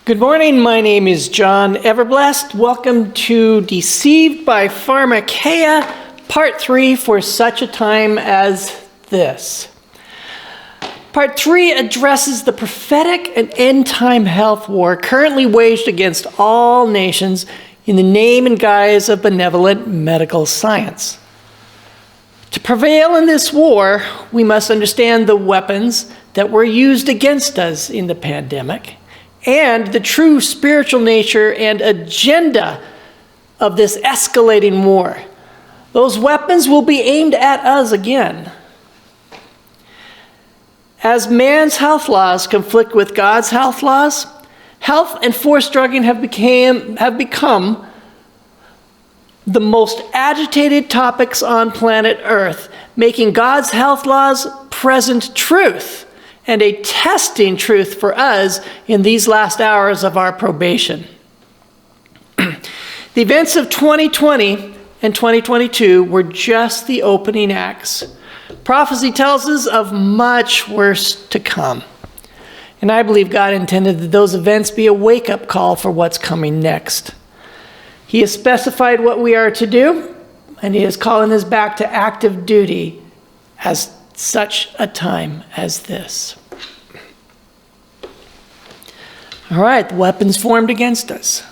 Good morning, my name is John EverBlest. Welcome to Deceived by Pharmakia, part 3 for such a time as this. Part 3 addresses the prophetic and end-time health war currently waged against all nations in the name and guise of benevolent medical science. To prevail in this war, we must understand the weapons that were used against us in the pandemic and the true spiritual nature and agenda of this escalating war. Those weapons will be aimed at us again. As man's health laws conflict with God's health laws, health and forced drugging have become the most agitated topics on planet Earth, making God's health laws present truth and a testing truth for us in these last hours of our probation. The events of 2020 and 2022 were just the opening acts. Prophecy tells us of much worse to come. And I believe God intended that those events be a wake-up call for what's coming next. He has specified what we are to do, and He is calling us back to active duty as such a time as this. All right, the weapons formed against us.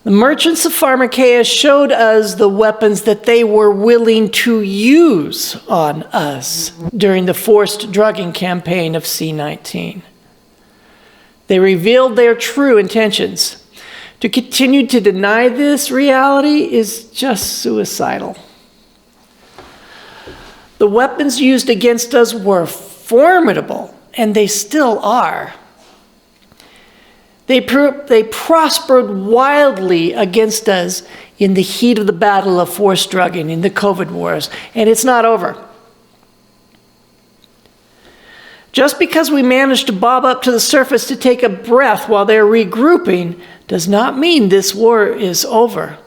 The merchants of Pharmakia showed us the weapons that they were willing to use on us during the forced drugging campaign of C-19. They revealed their true intentions. To continue to deny this reality is just suicidal. The weapons used against us were formidable, and they still are. They prospered wildly against us in the heat of the battle of forced drugging in the COVID wars, and it's not over. Just because we managed to bob up to the surface to take a breath while they're regrouping does not mean this war is over.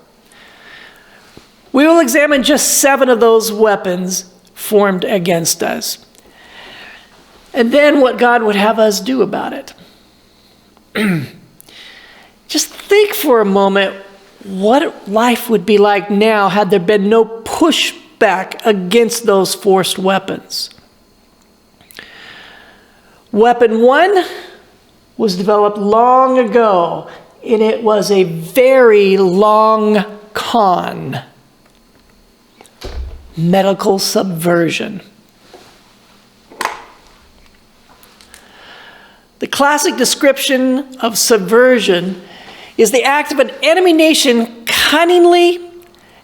We will examine just 7 of those weapons formed against us, and then what God would have us do about it. Just think for a moment what life would be like now had there been no pushback against those forced weapons. Weapon 1 was developed long ago, and it was a very long con. Medical subversion. The classic description of subversion is the act of an enemy nation cunningly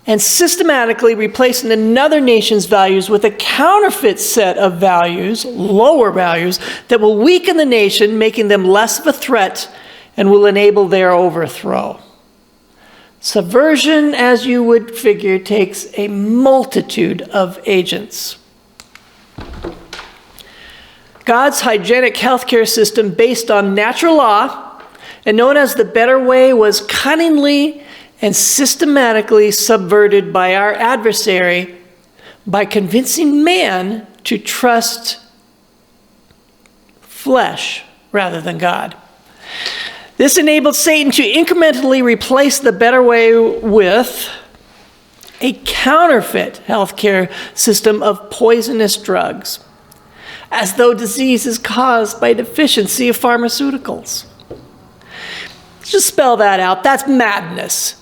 and systematically replacing another nation's values with a counterfeit set of values, lower values, that will weaken the nation, making them less of a threat and will enable their overthrow. Subversion, as you would figure, takes a multitude of agents. God's hygienic healthcare system based on natural law and known as the better way was cunningly and systematically subverted by our adversary by convincing man to trust flesh rather than God. This enabled Satan to incrementally replace the better way with a counterfeit healthcare system of poisonous drugs, as though disease is caused by deficiency of pharmaceuticals. Just spell that out. That's madness.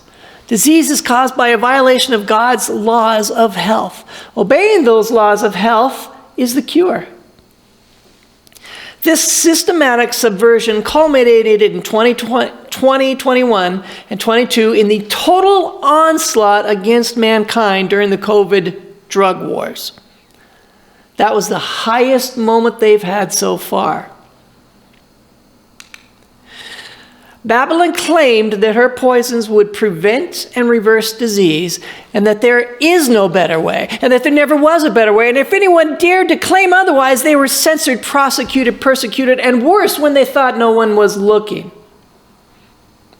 Disease is caused by a violation of God's laws of health. Obeying those laws of health is the cure. This systematic subversion culminated in 2020, 21, and 22 in the total onslaught against mankind during the COVID drug wars. That was the highest moment they've had so far. Babylon claimed that her poisons would prevent and reverse disease, and that there is no better way, and that there never was a better way. And if anyone dared to claim otherwise, they were censored, prosecuted, persecuted, and worse, when they thought no one was looking,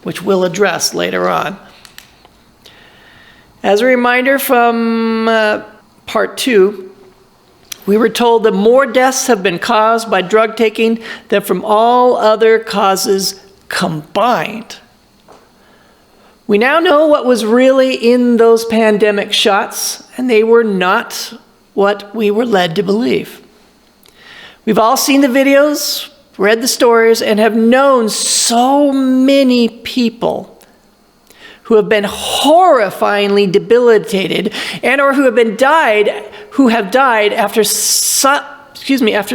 which we'll address later on. As a reminder from part 2, We were told that more deaths have been caused by drug taking than from all other causes combined. We now know what was really in those pandemic shots, and they were not what we were led to believe. We've all seen the videos, read the stories, and have known so many people who have been horrifyingly debilitated and or who have died after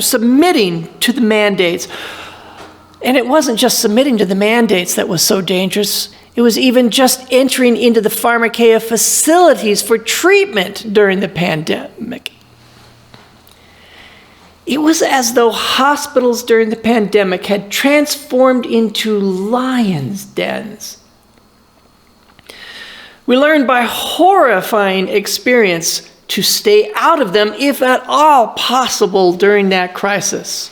submitting to the mandates. And it wasn't just submitting to the mandates that was so dangerous. It was even just entering into the pharmakeia facilities for treatment during the pandemic. It was as though hospitals during the pandemic had transformed into lions' dens. We learned by horrifying experience to stay out of them, if at all possible, during that crisis.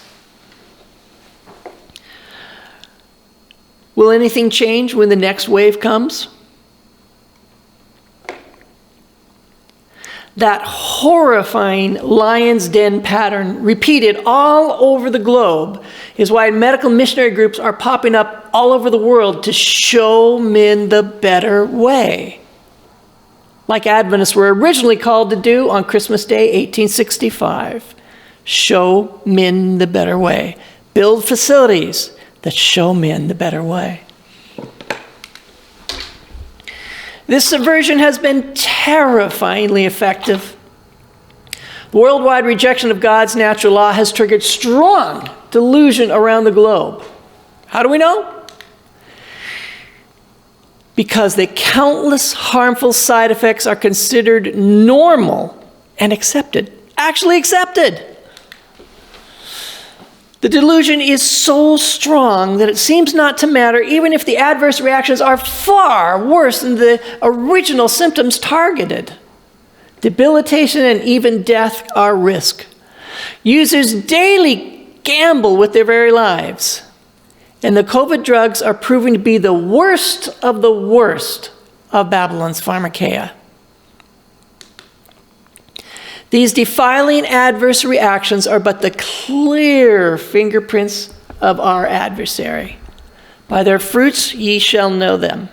Will anything change when the next wave comes? That horrifying lion's den pattern repeated all over the globe is why medical missionary groups are popping up all over the world to show men the better way. Like Adventists were originally called to do on Christmas Day, 1865. Show men the better way. Build facilities that show men the better way. This subversion has been terrifyingly effective. The worldwide rejection of God's natural law has triggered strong delusion around the globe. How do we know? Because the countless harmful side effects are considered normal and accepted. Actually accepted. The delusion is so strong that it seems not to matter even if the adverse reactions are far worse than the original symptoms targeted. Debilitation and even death are risk. Users daily gamble with their very lives. And the COVID drugs are proving to be the worst of Babylon's pharmakeia. These defiling adverse reactions are but the clear fingerprints of our adversary. By their fruits ye shall know them.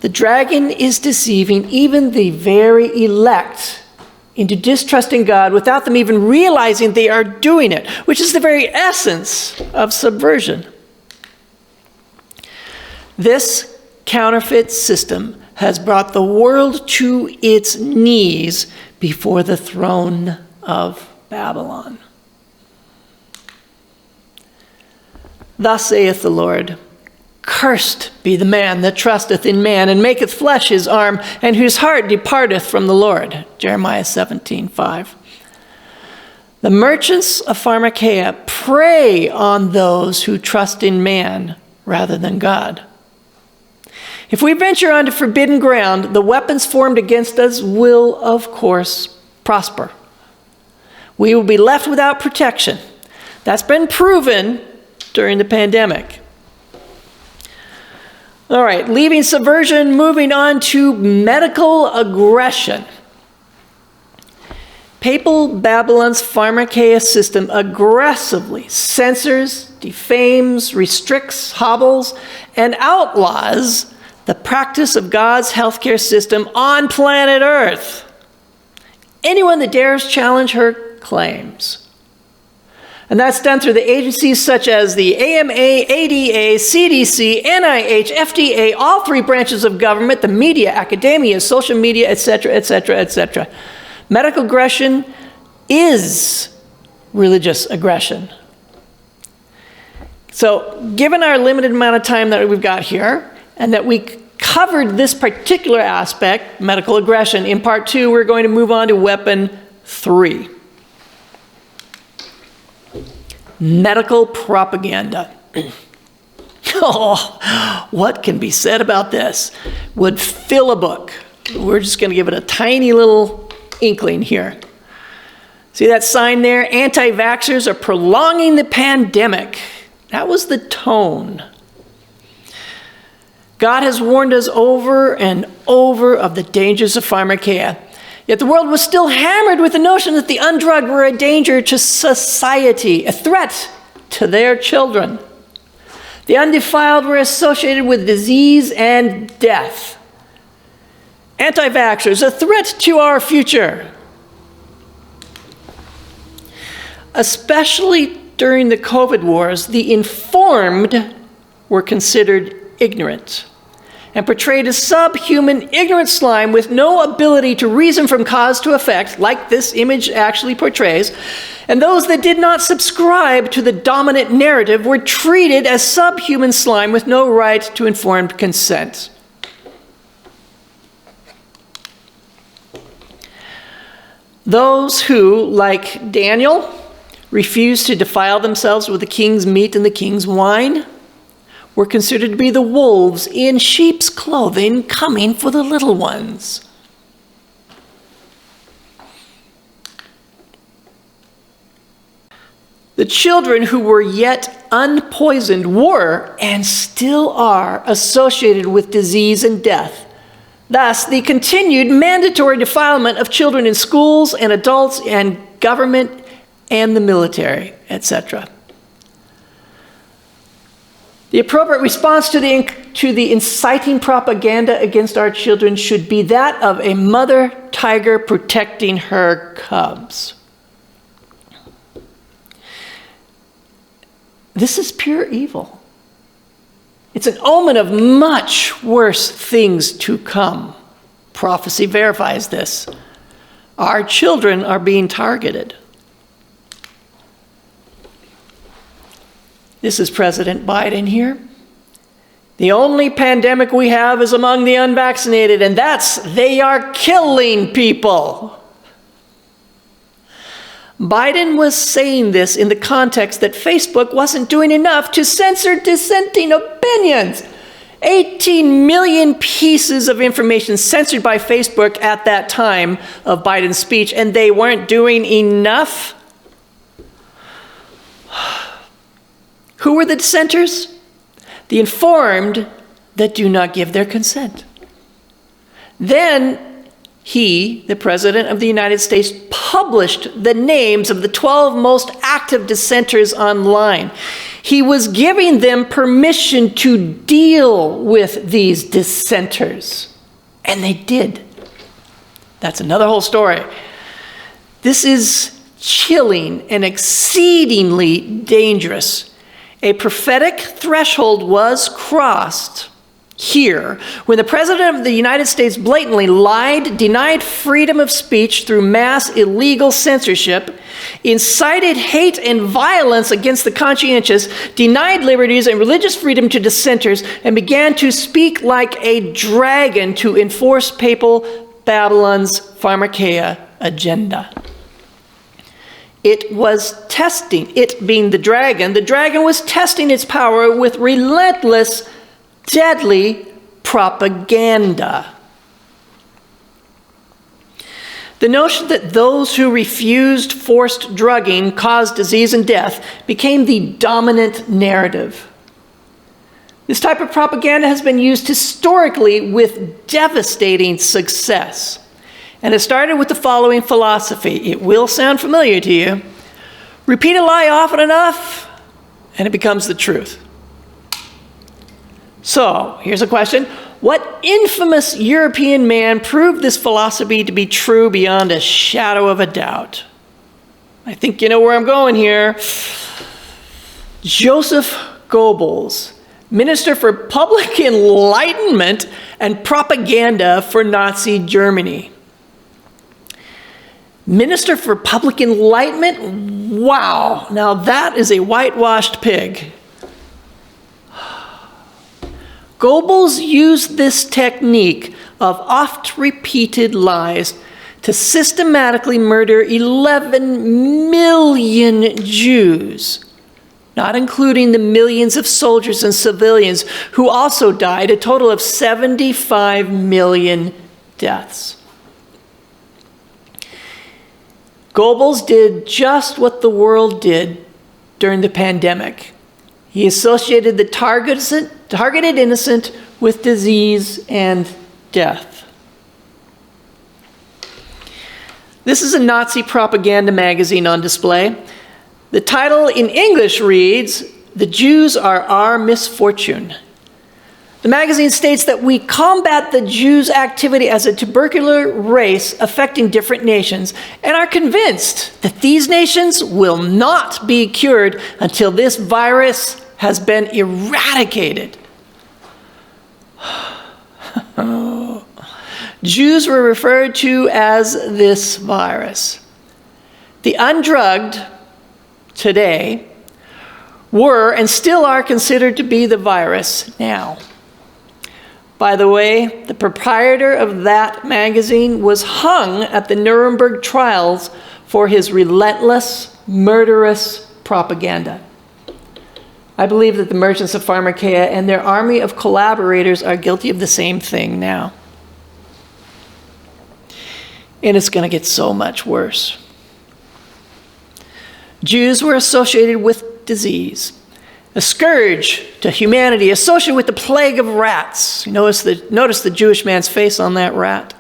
The dragon is deceiving even the very elect into distrusting God without them even realizing they are doing it, which is the very essence of subversion. This counterfeit system has brought the world to its knees before the throne of Babylon. Thus saith the Lord, cursed be the man that trusteth in man, and maketh flesh his arm, and whose heart departeth from the Lord. Jeremiah 17:5. The merchants of Pharmakeia prey on those who trust in man rather than God. If we venture onto forbidden ground, the weapons formed against us will, of course, prosper. We will be left without protection. That's been proven during the pandemic. All right, leaving subversion, moving on to medical aggression. Papal Babylon's Pharmakeia system aggressively censors, defames, restricts, hobbles, and outlaws the practice of God's healthcare system on planet Earth. Anyone that dares challenge her claims. And that's done through the agencies such as the AMA, ADA, CDC, NIH, FDA, all three branches of government, the media, academia, social media, etc., etc., etc. Medical aggression is religious aggression. So, given our limited amount of time that we've got here, and that we covered this particular aspect, medical aggression, in part 2, we're going to move on to weapon 3. Medical propaganda. Oh, what can be said about this? Would fill a book. We're just going to give it a tiny little inkling here. See that sign there? Anti-vaxxers are prolonging the pandemic. That was the tone. God has warned us over and over of the dangers of pharmakeia. Yet the world was still hammered with the notion that the undrugged were a danger to society, a threat to their children. The undefiled were associated with disease and death. Anti-vaxxers, a threat to our future. Especially during the COVID wars, the informed were considered ignorant and portrayed as subhuman, ignorant slime with no ability to reason from cause to effect, like this image actually portrays. And those that did not subscribe to the dominant narrative were treated as subhuman slime with no right to informed consent. Those who, like Daniel, refused to defile themselves with the king's meat and the king's wine were considered to be the wolves in sheep's clothing coming for the little ones. The children who were yet unpoisoned were, and still are, associated with disease and death. Thus, the continued mandatory defilement of children in schools and adults and government and the military, etc. The appropriate response to the inciting propaganda against our children should be that of a mother tiger protecting her cubs. This is pure evil. It's an omen of much worse things to come. Prophecy verifies this. Our children are being targeted. This is President Biden here. The only pandemic we have is among the unvaccinated, and they are killing people. Biden was saying this in the context that Facebook wasn't doing enough to censor dissenting opinions. 18 million pieces of information censored by Facebook at that time of Biden's speech, and they weren't doing enough. Who were the dissenters? The informed that do not give their consent. Then he, the President of the United States, published the names of the 12 most active dissenters online. He was giving them permission to deal with these dissenters. And they did. That's another whole story. This is chilling and exceedingly dangerous. A prophetic threshold was crossed here when the President of the United States blatantly lied, denied freedom of speech through mass illegal censorship, incited hate and violence against the conscientious, denied liberties and religious freedom to dissenters, and began to speak like a dragon to enforce papal Babylon's pharmakeia agenda. It was testing, it being the dragon was testing its power with relentless, deadly propaganda. The notion that those who refused forced drugging caused disease and death became the dominant narrative. This type of propaganda has been used historically with devastating success. And it started with the following philosophy. It will sound familiar to you. Repeat a lie often enough, and it becomes the truth. So, here's a question. What infamous European man proved this philosophy to be true beyond a shadow of a doubt? I think you know where I'm going here. Joseph Goebbels, Minister for Public Enlightenment and Propaganda for Nazi Germany. Minister for Public Enlightenment? Wow, now that is a whitewashed pig. Goebbels used this technique of oft-repeated lies to systematically murder 11 million Jews, not including the millions of soldiers and civilians who also died, a total of 75 million deaths. Goebbels did just what the world did during the pandemic. He associated the targeted innocent with disease and death. This is a Nazi propaganda magazine on display. The title in English reads, "The Jews are our misfortune." The magazine states that we combat the Jews' activity as a tubercular race affecting different nations and are convinced that these nations will not be cured until this virus has been eradicated. Jews were referred to as this virus. The undrugged today were and still are considered to be the virus now. By the way, the proprietor of that magazine was hung at the Nuremberg trials for his relentless, murderous propaganda. I believe that the merchants of Pharmakia and their army of collaborators are guilty of the same thing now. And it's going to get so much worse. Jews were associated with disease, a scourge to humanity, associated with the plague of rats. Notice the Jewish man's face on that rat.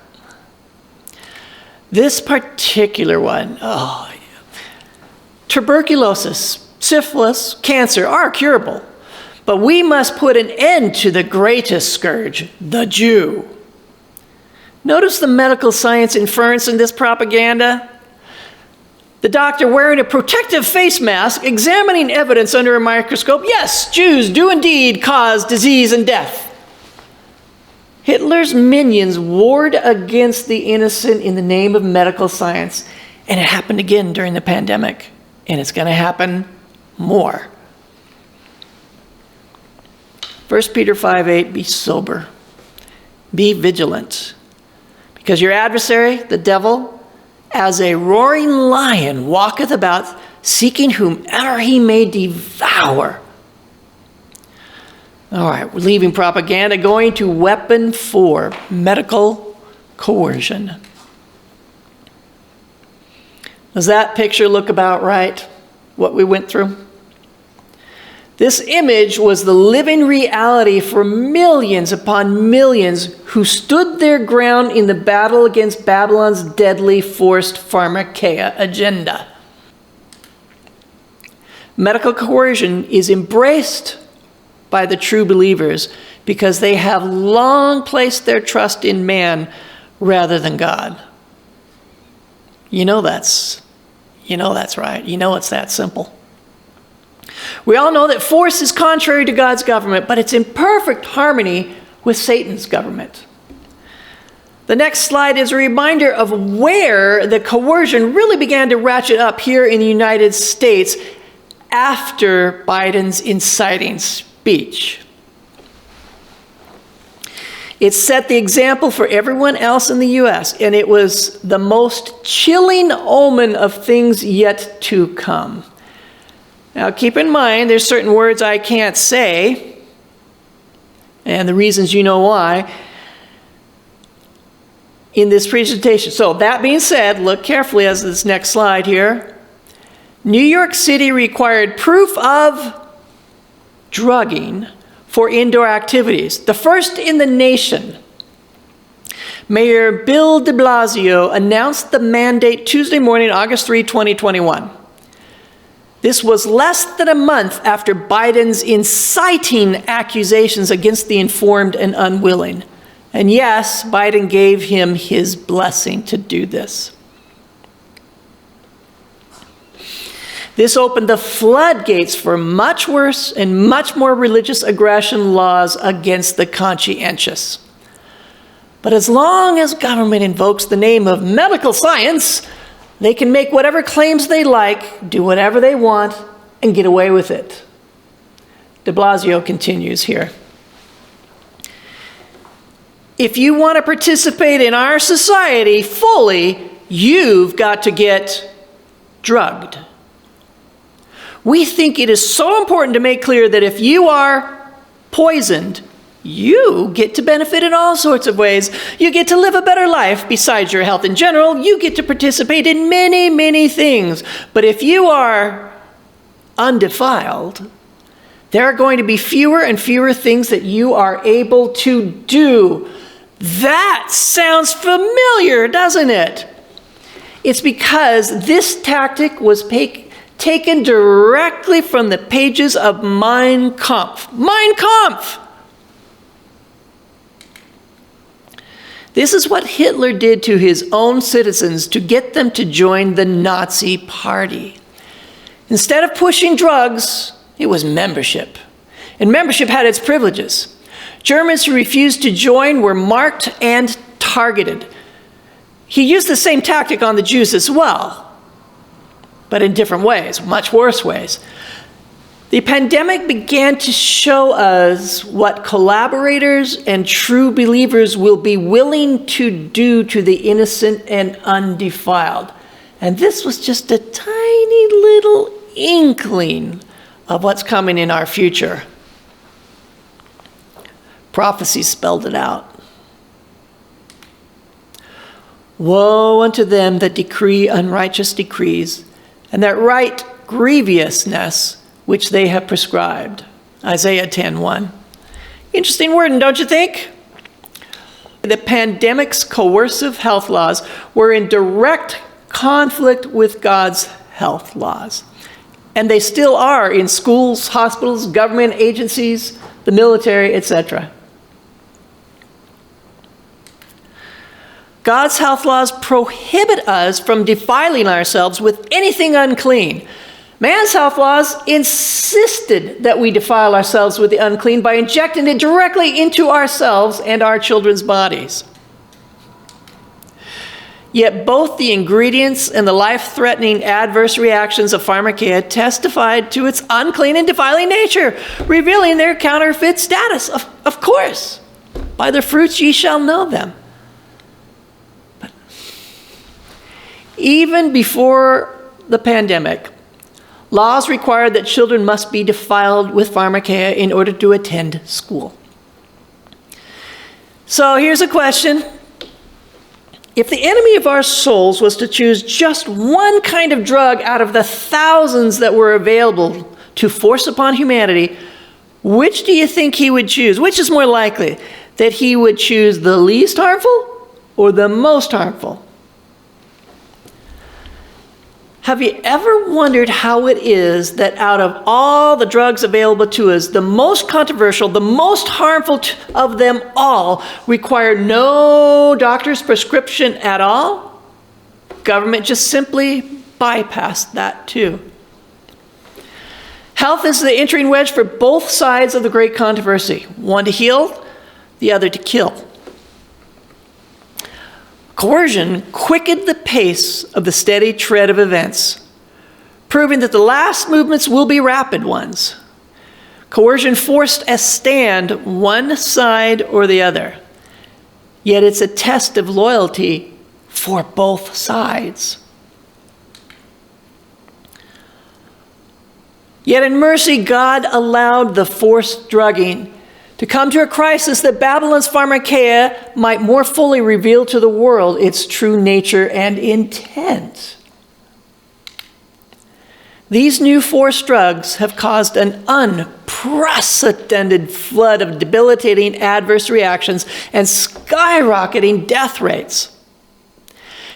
This particular one, tuberculosis, syphilis, cancer are curable, but we must put an end to the greatest scourge, the Jew. Notice the medical science inference in this propaganda. The doctor wearing a protective face mask, examining evidence under a microscope. Yes, Jews do indeed cause disease and death. Hitler's minions warred against the innocent in the name of medical science. And it happened again during the pandemic. And it's going to happen more. 1 Peter 5:8, be sober. Be vigilant. Because your adversary, the devil, as a roaring lion, walketh about, seeking whomever he may devour. All right, we're leaving propaganda, going to weapon 4, medical coercion. Does that picture look about right, what we went through? This image was the living reality for millions upon millions who stood their ground in the battle against Babylon's deadly forced pharmakeia agenda. Medical coercion is embraced by the true believers because they have long placed their trust in man rather than God. You know that's right. You know it's that simple. We all know that force is contrary to God's government, but it's in perfect harmony with Satan's government. The next slide is a reminder of where the coercion really began to ratchet up here in the United States after Biden's inciting speech. It set the example for everyone else in the U.S., and it was the most chilling omen of things yet to come. Now, keep in mind, there's certain words I can't say, and the reasons you know why, in this presentation. So, that being said, look carefully as this next slide here. New York City required proof of drugging for indoor activities, the first in the nation. Mayor Bill de Blasio announced the mandate Tuesday morning, August 3, 2021. This was less than a month after Biden's inciting accusations against the informed and unwilling. And yes, Biden gave him his blessing to do this. This opened the floodgates for much worse and much more religious aggression laws against the conscientious. But as long as government invokes the name of medical science, they can make whatever claims they like, do whatever they want, and get away with it. De Blasio continues here. If you want to participate in our society fully, you've got to get drugged. We think it is so important to make clear that if you are poisoned, you get to benefit in all sorts of ways. You get to live a better life. Besides your health in general, you get to participate in many, many things. But if you are undefiled, there are going to be fewer and fewer things that you are able to do. That sounds familiar, doesn't it? It's because this tactic was taken directly from the pages of Mein Kampf. Mein Kampf! This is what Hitler did to his own citizens to get them to join the Nazi Party. Instead of pushing drugs, it was membership. And membership had its privileges. Germans who refused to join were marked and targeted. He used the same tactic on the Jews as well, but in different ways, much worse ways. The pandemic began to show us what collaborators and true believers will be willing to do to the innocent and undefiled. And this was just a tiny little inkling of what's coming in our future. Prophecy spelled it out. Woe unto them that decree unrighteous decrees, and that write grievousness which they have prescribed. Isaiah 10:1. Interesting word, don't you think? The pandemic's coercive health laws were in direct conflict with God's health laws. And they still are in schools, hospitals, government agencies, the military, etc. God's health laws prohibit us from defiling ourselves with anything unclean. Man's health laws insisted that we defile ourselves with the unclean by injecting it directly into ourselves and our children's bodies. Yet both the ingredients and the life-threatening adverse reactions of pharmakia testified to its unclean and defiling nature, revealing their counterfeit status. Of course, by their fruits ye shall know them. But even before the pandemic, laws required that children must be defiled with pharmakia in order to attend school. So here's a question. If the enemy of our souls was to choose just one kind of drug out of the thousands that were available to force upon humanity, which do you think he would choose? Which is more likely, that he would choose the least harmful or the most harmful? Have you ever wondered how it is that out of all the drugs available to us, the most controversial, the most harmful of them all require no doctor's prescription at all? Government just simply bypassed that too. Health is the entering wedge for both sides of the great controversy, one to heal, the other to kill. Coercion quickened the pace of the steady tread of events, proving that the last movements will be rapid ones. Coercion forced a stand, one side or the other. Yet it's a test of loyalty for both sides. Yet in mercy, God allowed the forced drugging to come to a crisis that Babylon's pharmakia might more fully reveal to the world its true nature and intent. These new forced drugs have caused an unprecedented flood of debilitating adverse reactions and skyrocketing death rates.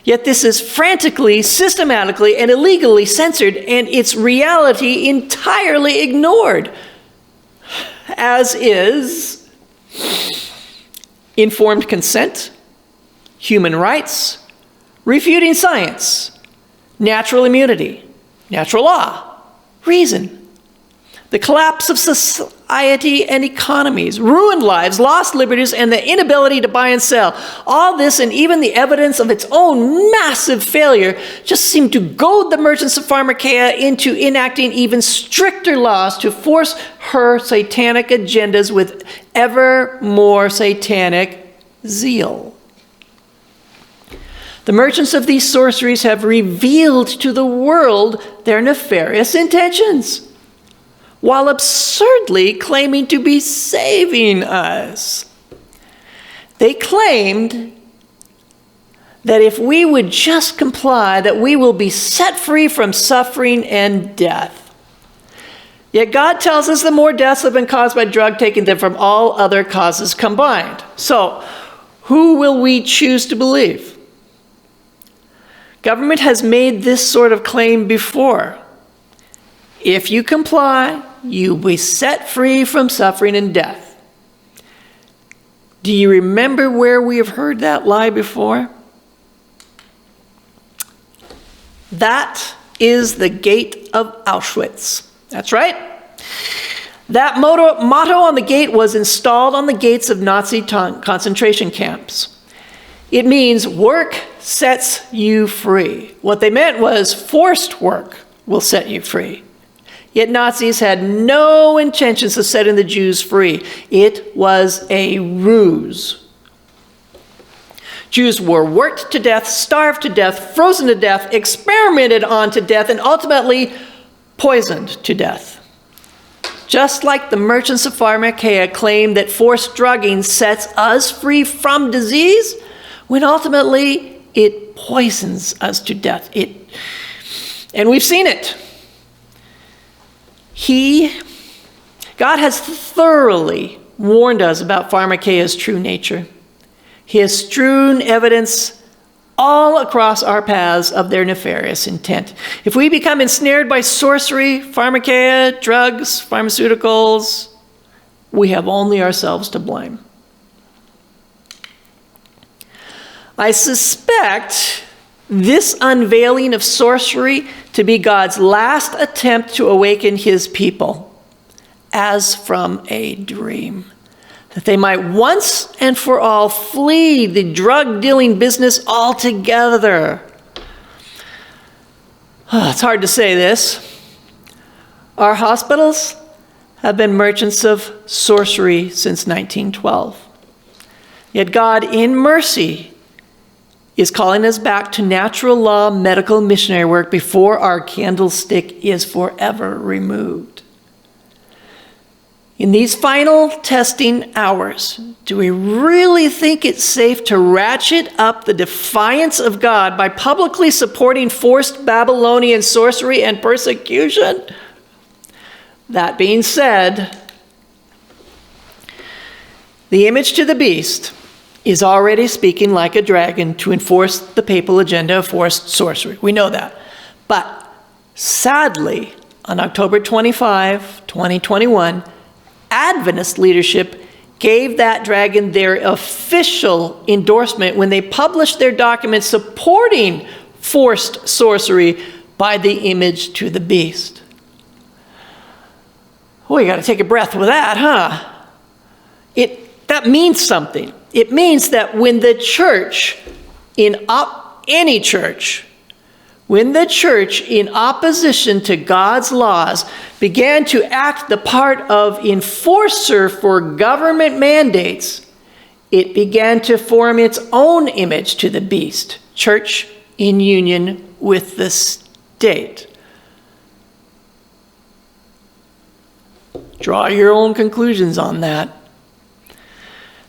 Yet this is frantically, systematically, and illegally censored, and its reality entirely ignored, as is informed consent, human rights, refuting science, natural immunity, natural law, reason, the collapse of society and economies, ruined lives, lost liberties, and the inability to buy and sell. All this and even the evidence of its own massive failure just seemed to goad the merchants of pharmakia into enacting even stricter laws to force her satanic agendas with ever more satanic zeal. The merchants of these sorceries have revealed to the world their nefarious intentions, while absurdly claiming to be saving us. They claimed that if we would just comply, that we will be set free from suffering and death. Yet God tells us that more deaths have been caused by drug taking than from all other causes combined. So, who will we choose to believe? Government has made this sort of claim before. If you comply, you'll be set free from suffering and death. Do you remember where we have heard that lie before? That is the gate of Auschwitz. That's right. That motto on the gate was installed on the gates of Nazi concentration camps. It means work sets you free. What they meant was forced work will set you free. Yet Nazis had no intentions of setting the Jews free. It was a ruse. Jews were worked to death, starved to death, frozen to death, experimented on to death, and ultimately poisoned to death. Just like the merchants of Pharmakia claimed that forced drugging sets us free from disease, when ultimately it poisons us to death. And we've seen it. God has thoroughly warned us about Pharmakia's true nature. He has strewn evidence all across our paths of their nefarious intent. If we become ensnared by sorcery, Pharmakia, drugs, pharmaceuticals, we have only ourselves to blame. I suspect this unveiling of sorcery to be God's last attempt to awaken his people, as from a dream, that they might once and for all flee the drug-dealing business altogether. It's hard to say this. Our hospitals have been merchants of sorcery since 1912. Yet God, in mercy, is calling us back to natural law medical missionary work before our candlestick is forever removed. In these final testing hours, do we really think it's safe to ratchet up the defiance of God by publicly supporting forced Babylonian sorcery and persecution? That being said, the image to the beast is already speaking like a dragon to enforce the papal agenda of forced sorcery. We know that. But sadly, on October 25, 2021, Adventist leadership gave that dragon their official endorsement when they published their document supporting forced sorcery by the image to the beast. Oh, you got to take a breath with that, huh? That means something. It means that when the church, any church, when the church, in opposition to God's laws, began to act the part of enforcer for government mandates, it began to form its own image to the beast, church in union with the state. Draw your own conclusions on that.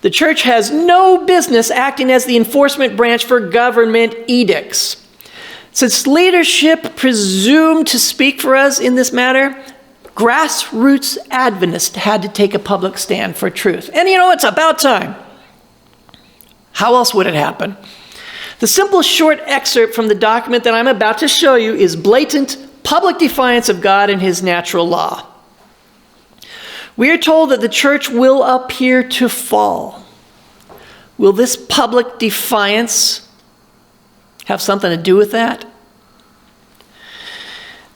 The church has no business acting as the enforcement branch for government edicts. Since leadership presumed to speak for us in this matter, grassroots Adventists had to take a public stand for truth. And it's about time. How else would it happen? The simple short excerpt from the document that I'm about to show you is blatant public defiance of God and his natural law. We are told that the church will appear to fall. Will this public defiance have something to do with that?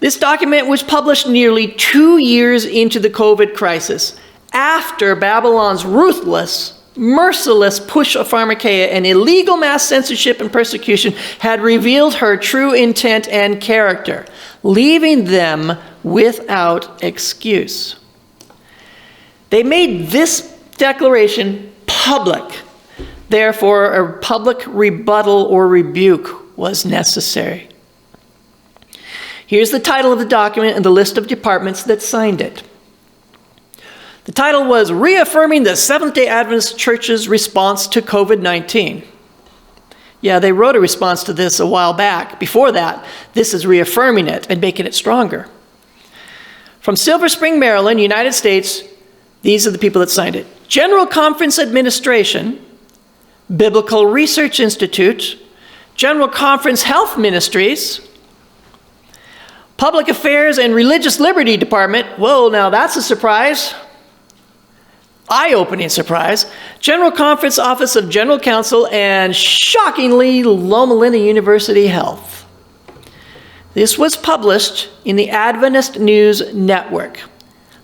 This document was published nearly 2 years into the COVID crisis, after Babylon's ruthless, merciless push of Pharmakia and illegal mass censorship and persecution had revealed her true intent and character, leaving them without excuse. They made this declaration public. Therefore, a public rebuttal or rebuke was necessary. Here's the title of the document and the list of departments that signed it. The title was Reaffirming the Seventh-day Adventist Church's Response to COVID-19. Yeah, they wrote a response to this a while back. Before that, this is reaffirming it and making it stronger. From Silver Spring, Maryland, United States, these are the people that signed it. General Conference Administration, Biblical Research Institute, General Conference Health Ministries, Public Affairs and Religious Liberty Department, whoa, now that's a surprise. Eye-opening surprise. General Conference Office of General Counsel, and shockingly, Loma Linda University Health. This was published in the Adventist News Network.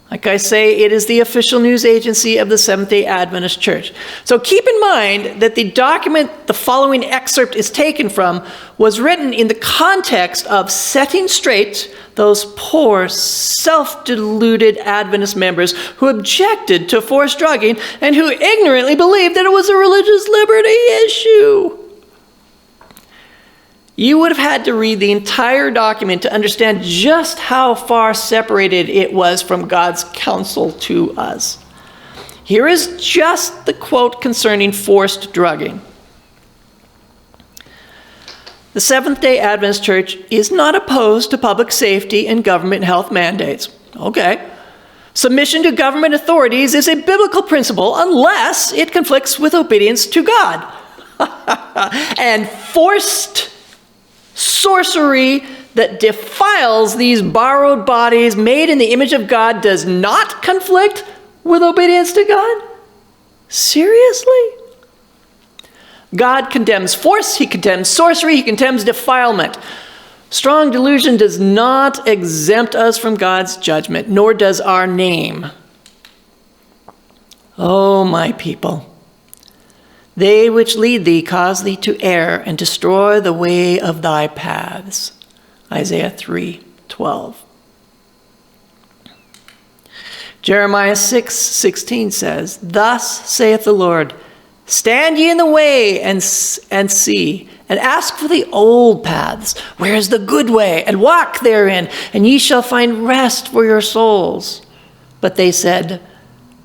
Like I say, it is the official news agency of the Seventh-day Adventist Church. So keep in mind that the document the following excerpt is taken from was written in the context of setting straight those poor, self-deluded Adventist members who objected to forced drugging and who ignorantly believed that it was a religious liberty issue. You would have had to read the entire document to understand just how far separated it was from God's counsel to us. Here is just the quote concerning forced drugging. The Seventh-day Adventist Church is not opposed to public safety and government health mandates. Okay. Submission to government authorities is a biblical principle unless it conflicts with obedience to God. And forced sorcery that defiles these borrowed bodies made in the image of God does not conflict with obedience to God? Seriously? God condemns force, he condemns sorcery, he condemns defilement. Strong delusion does not exempt us from God's judgment, nor does our name. Oh, my people. They which lead thee cause thee to err and destroy the way of thy paths. Isaiah 3:12. Jeremiah 6:16 says, Thus saith the Lord, Stand ye in the way and see, and ask for the old paths, where is the good way, and walk therein, and ye shall find rest for your souls. But they said,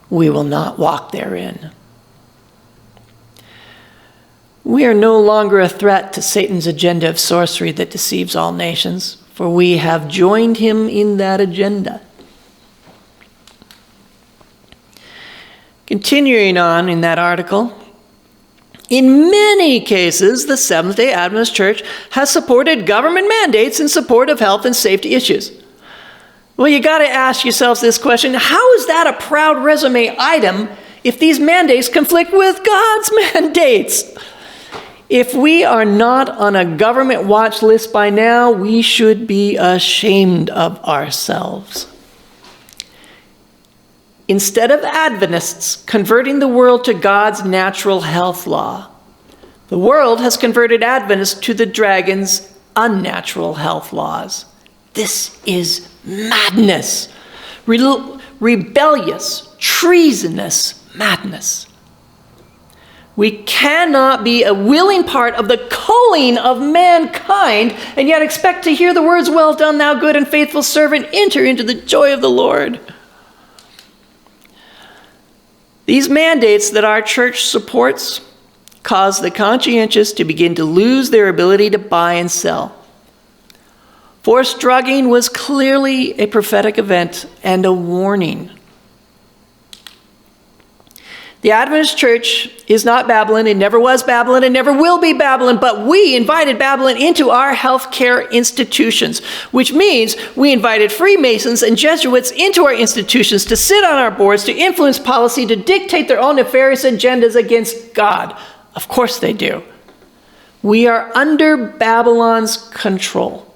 We will not walk therein. We are no longer a threat to Satan's agenda of sorcery that deceives all nations, for we have joined him in that agenda. Continuing on in that article, in many cases, the Seventh-day Adventist Church has supported government mandates in support of health and safety issues. Well, you got to ask yourselves this question: how is that a proud resume item if these mandates conflict with God's mandates? If we are not on a government watch list by now, we should be ashamed of ourselves. Instead of Adventists converting the world to God's natural health law, the world has converted Adventists to the dragon's unnatural health laws. This is madness. Rebellious, treasonous madness. We cannot be a willing part of the culling of mankind and yet expect to hear the words, Well done, thou good and faithful servant, enter into the joy of the Lord. These mandates that our church supports cause the conscientious to begin to lose their ability to buy and sell. Forced drugging was clearly a prophetic event and a warning. The Adventist Church is not Babylon. It never was Babylon. It never will be Babylon. But we invited Babylon into our healthcare institutions, which means we invited Freemasons and Jesuits into our institutions to sit on our boards, to influence policy, to dictate their own nefarious agendas against God. Of course they do. We are under Babylon's control.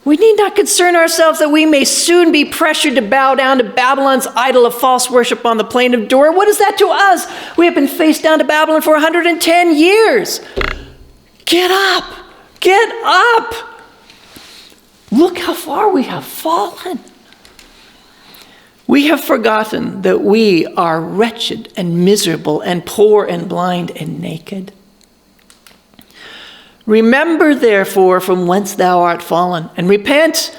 We need not concern ourselves that we may soon be pressured to bow down to Babylon's idol of false worship on the plain of Dura. What is that to us? We have been faced down to Babylon for 110 years. Get up. Get up. Look how far we have fallen. We have forgotten that we are wretched and miserable and poor and blind and naked. Remember, therefore, from whence thou art fallen, and repent,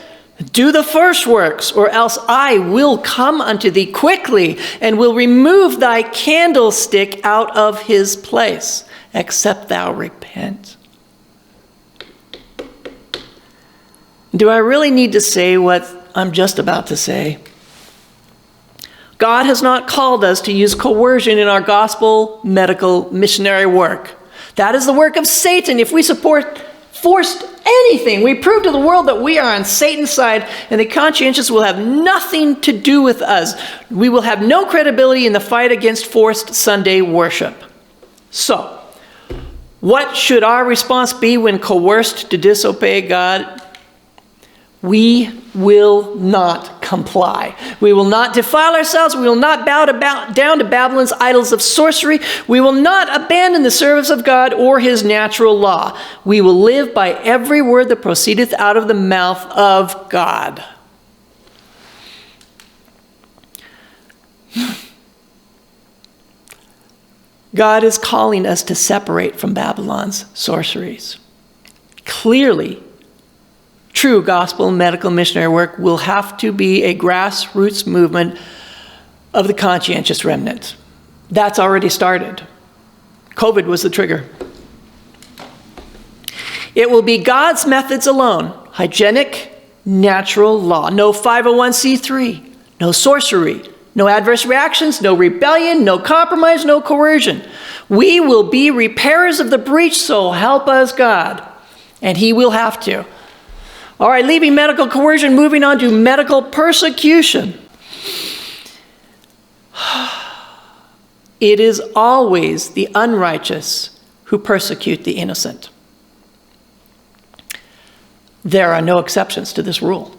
do the first works, or else I will come unto thee quickly, and will remove thy candlestick out of his place, except thou repent. Do I really need to say what I'm just about to say? God has not called us to use coercion in our gospel, medical, missionary work. That is the work of Satan. If we support forced anything, we prove to the world that we are on Satan's side, and the conscientious will have nothing to do with us. We will have no credibility in the fight against forced Sunday worship. So, what should our response be when coerced to disobey God? We will not comply. We will not defile ourselves. We will not bow down to Babylon's idols of sorcery. We will not abandon the service of God or his natural law. We will live by every word that proceedeth out of the mouth of God. God is calling us to separate from Babylon's sorceries. Clearly, true gospel and medical missionary work will have to be a grassroots movement of the conscientious remnant. That's already started. COVID was the trigger. It will be God's methods alone, hygienic, natural law. No 501c3, no sorcery, no adverse reactions, no rebellion, no compromise, no coercion. We will be repairers of the breach, so help us God. And he will have to. All right, leaving medical coercion, moving on to medical persecution. It is always the unrighteous who persecute the innocent. There are no exceptions to this rule.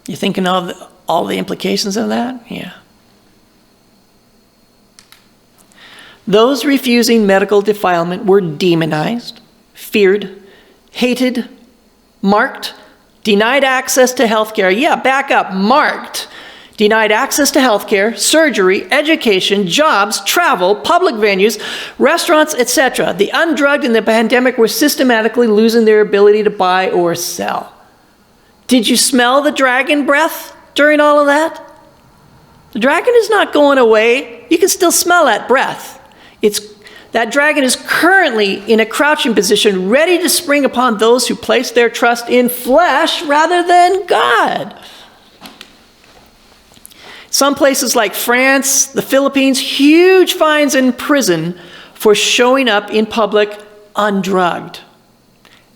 You thinking of all the implications of that? Yeah. Those refusing medical defilement were demonized, feared, hated, marked, denied access to health care. Yeah, back up, marked. Denied access to health care, surgery, education, jobs, travel, public venues, restaurants, etc. The undrugged in the pandemic were systematically losing their ability to buy or sell. Did you smell the dragon breath during all of that? The dragon is not going away. You can still smell that breath. That dragon is currently in a crouching position, ready to spring upon those who place their trust in flesh rather than God. Some places like France, the Philippines, huge fines in prison for showing up in public undrugged,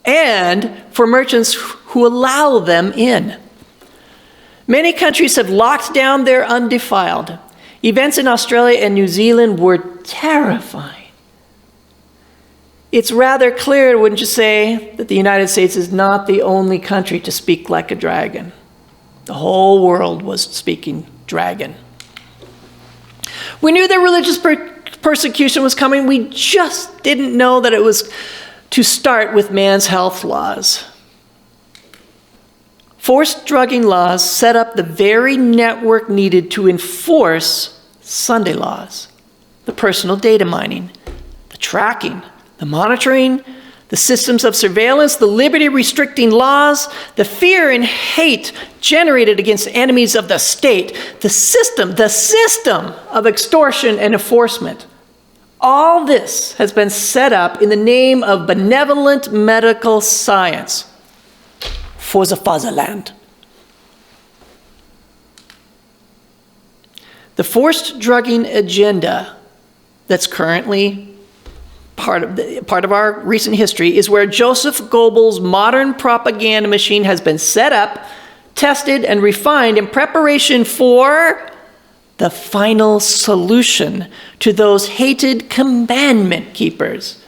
and for merchants who allow them in. Many countries have locked down their undefiled. Events in Australia and New Zealand were terrifying. It's rather clear, wouldn't you say, that the United States is not the only country to speak like a dragon. The whole world was speaking dragon. We knew that religious persecution was coming. We just didn't know that it was to start with man's health laws. Forced drugging laws set up the very network needed to enforce Sunday laws. The personal data mining, the tracking, the monitoring, the systems of surveillance, the liberty-restricting laws, the fear and hate generated against enemies of the state, the system of extortion and enforcement. All this has been set up in the name of benevolent medical science for the fatherland. The forced drugging agenda that's currently part of our recent history is where Joseph Goebbels' modern propaganda machine has been set up, tested, and refined in preparation for the final solution to those hated commandment keepers.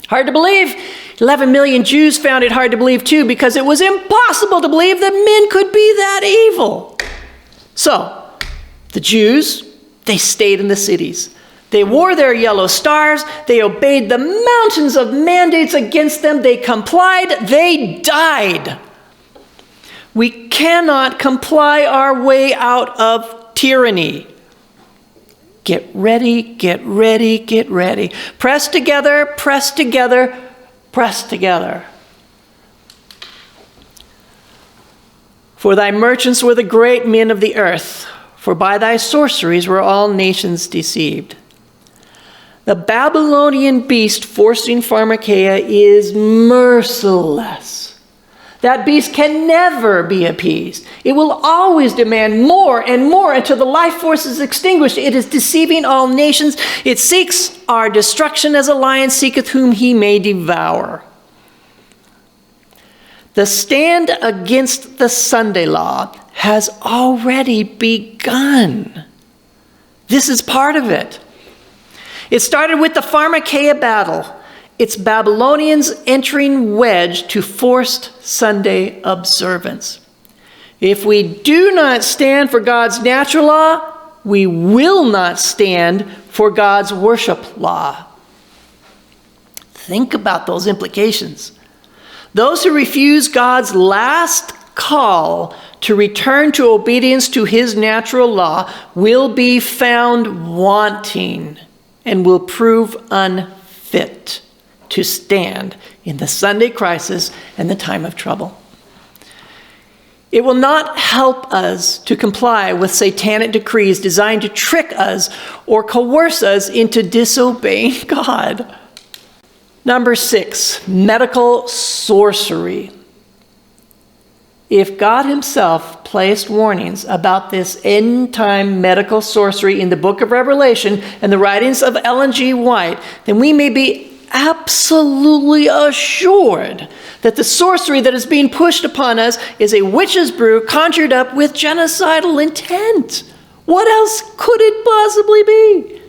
Hard to believe. 11 million Jews found it hard to believe too, because it was impossible to believe that men could be that evil. So, the Jews, they stayed in the cities. They wore their yellow stars. They obeyed the mountains of mandates against them. They complied. They died. We cannot comply our way out of tyranny. Get ready, get ready, get ready. Press together, press together, press together. For thy merchants were the great men of the earth, for by thy sorceries were all nations deceived. The Babylonian beast forcing pharmakeia is merciless. That beast can never be appeased. It will always demand more and more until the life force is extinguished. It is deceiving all nations. It seeks our destruction as a lion seeketh whom he may devour. The stand against the Sunday law has already begun. This is part of it. It started with the Pharmakeia battle. It's Babylonians entering wedge to forced Sunday observance. If we do not stand for God's natural law, we will not stand for God's worship law. Think about those implications. Those who refuse God's last call to return to obedience to his natural law will be found wanting and will prove unfit to stand in the Sunday crisis and the time of trouble. It will not help us to comply with satanic decrees designed to trick us or coerce us into disobeying God. Number 6, medical sorcery. If God himself placed warnings about this end-time medical sorcery in the book of Revelation and the writings of Ellen G. White, then we may be absolutely assured that the sorcery that is being pushed upon us is a witch's brew conjured up with genocidal intent. What else could it possibly be?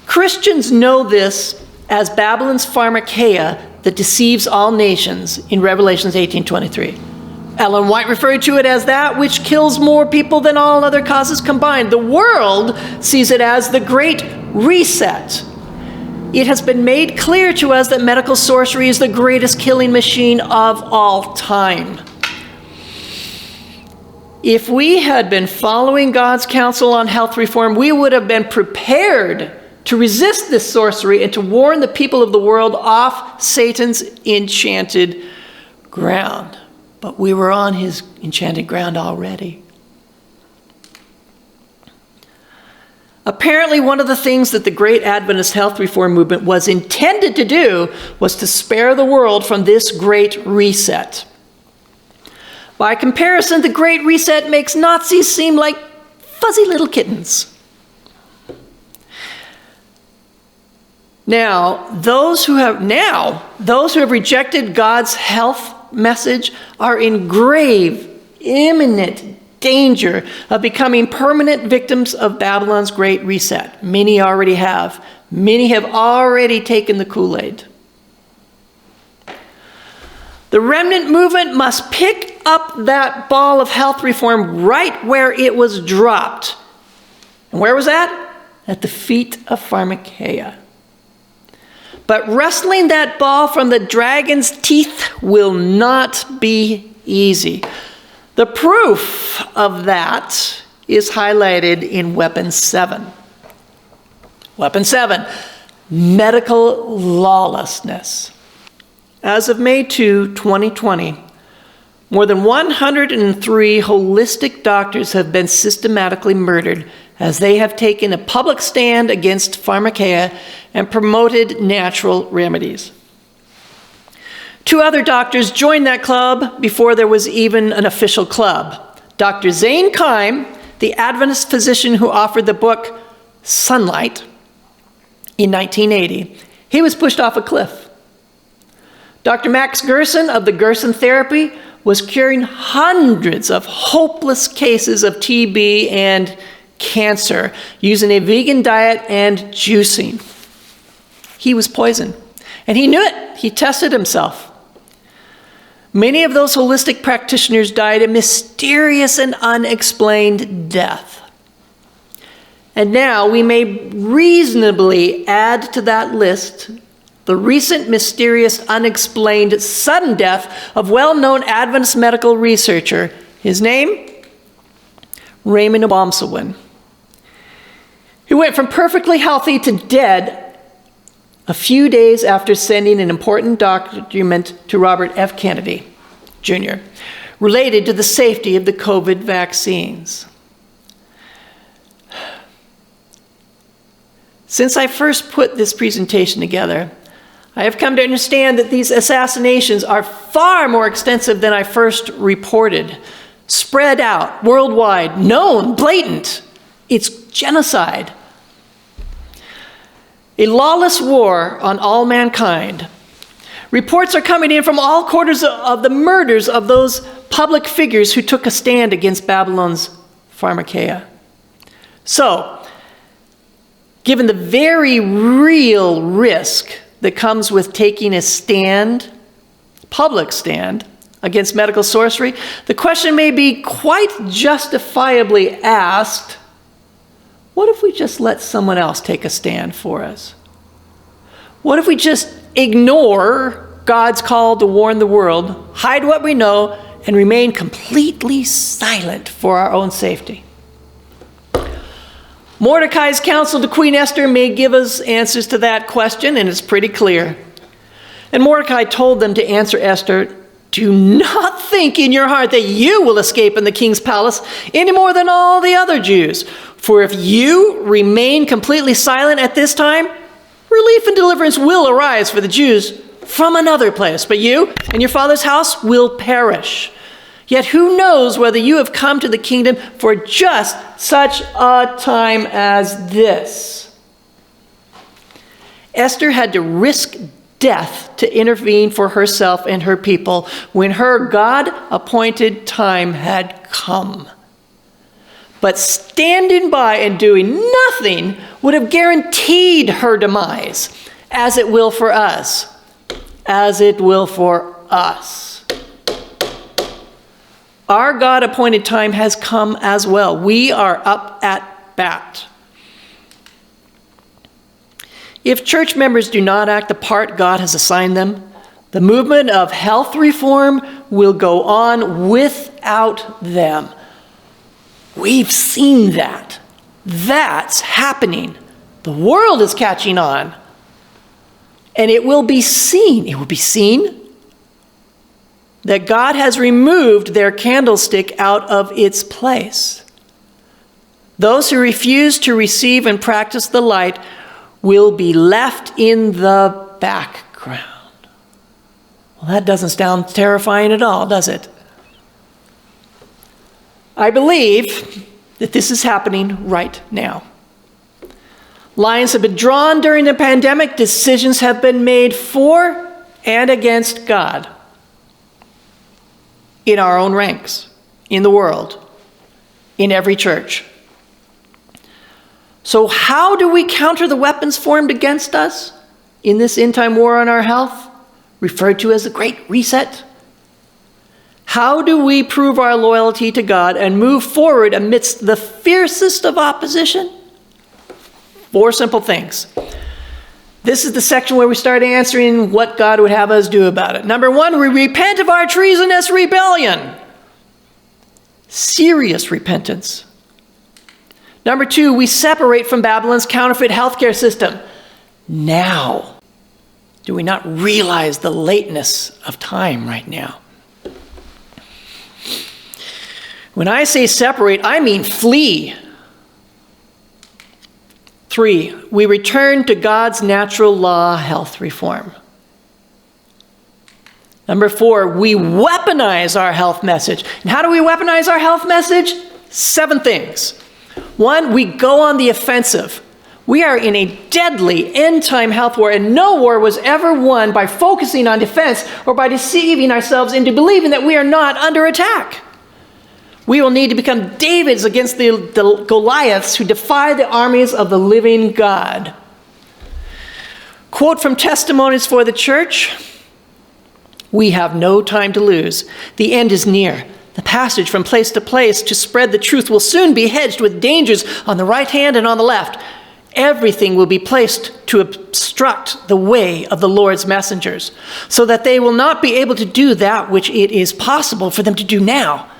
Christians know this as Babylon's Pharmakeia that deceives all nations in Revelation 18:23. Ellen White referred to it as that which kills more people than all other causes combined. The world sees it as the Great Reset. It has been made clear to us that medical sorcery is the greatest killing machine of all time. If we had been following God's counsel on health reform, we would have been prepared to resist this sorcery and to warn the people of the world off Satan's enchanted ground. But we were on his enchanted ground already. Apparently, one of the things that the great Adventist health reform movement was intended to do was to spare the world from this great reset. By comparison, the great reset makes Nazis seem like fuzzy little kittens. Now, those who have rejected God's health message are in grave, imminent danger of becoming permanent victims of Babylon's Great Reset. Many already have. Many have already taken the Kool-Aid. The remnant movement must pick up that ball of health reform right where it was dropped. And where was that? At the feet of Pharmakeia. But wrestling that ball from the dragon's teeth will not be easy. The proof of that is highlighted in Weapon 7. Weapon 7, medical lawlessness. As of May 2, 2020, more than 103 holistic doctors have been systematically murdered as they have taken a public stand against Pharmakeia and promoted natural remedies. 2 other doctors joined that club before there was even an official club. Dr. Zane Keim, the Adventist physician who offered the book Sunlight in 1980, he was pushed off a cliff. Dr. Max Gerson of the Gerson Therapy was curing hundreds of hopeless cases of TB and cancer using a vegan diet and juicing. He was poisoned, and he knew it. He tested himself. Many of those holistic practitioners died a mysterious and unexplained death. And now we may reasonably add to that list the recent mysterious, unexplained, sudden death of well-known Adventist medical researcher. His name? Raymond Abomsawin. He went from perfectly healthy to dead a few days after sending an important document to Robert F. Kennedy, Jr., related to the safety of the COVID vaccines. Since I first put this presentation together, I have come to understand that these assassinations are far more extensive than I first reported. Spread out, worldwide, known, blatant. It's genocide. A lawless war on all mankind. Reports are coming in from all quarters of the murders of those public figures who took a stand against Babylon's pharmakeia. So, given the very real risk that comes with taking a stand, public stand, against medical sorcery, the question may be quite justifiably asked, what if we just let someone else take a stand for us? What if we just ignore God's call to warn the world, hide what we know, and remain completely silent for our own safety? Mordecai's counsel to Queen Esther may give us answers to that question, and it's pretty clear. And Mordecai told them to answer Esther, do not think in your heart that you will escape in the king's palace any more than all the other Jews. For if you remain completely silent at this time, relief and deliverance will arise for the Jews from another place. But you and your father's house will perish. Yet who knows whether you have come to the kingdom for just such a time as this? Esther had to risk death to intervene for herself and her people when her God-appointed time had come. But standing by and doing nothing would have guaranteed her demise, as it will for us. As it will for us. Our God-appointed time has come as well. We are up at bat. If church members do not act the part God has assigned them, the movement of health reform will go on without them. We've seen that. That's happening. The world is catching on. And it will be seen. It will be seen that God has removed their candlestick out of its place. Those who refuse to receive and practice the light will be left in the background. Well, that doesn't sound terrifying at all, does it? I believe that this is happening right now. Lines have been drawn during the pandemic. Decisions have been made for and against God. In our own ranks, in the world, in every church. So how do we counter the weapons formed against us in this end-time war on our health, referred to as the Great Reset? How do we prove our loyalty to God and move forward amidst the fiercest of opposition? 4 simple things. This is the section where we start answering what God would have us do about it. Number 1, we repent of our treasonous rebellion. Serious repentance. Number 2, we separate from Babylon's counterfeit healthcare system. Now. Do we not realize the lateness of time right now? When I say separate, I mean flee. 3, we return to God's natural law health reform. Number 4, we weaponize our health message. And how do we weaponize our health message? 7 things. 1, we go on the offensive. We are in a deadly end-time health war, and no war was ever won by focusing on defense or by deceiving ourselves into believing that we are not under attack. We will need to become Davids against the Goliaths who defy the armies of the living God. Quote from Testimonies for the Church. We have no time to lose. The end is near. The passage from place to place to spread the truth will soon be hedged with dangers on the right hand and on the left. Everything will be placed to obstruct the way of the Lord's messengers, so that they will not be able to do that which it is possible for them to do now.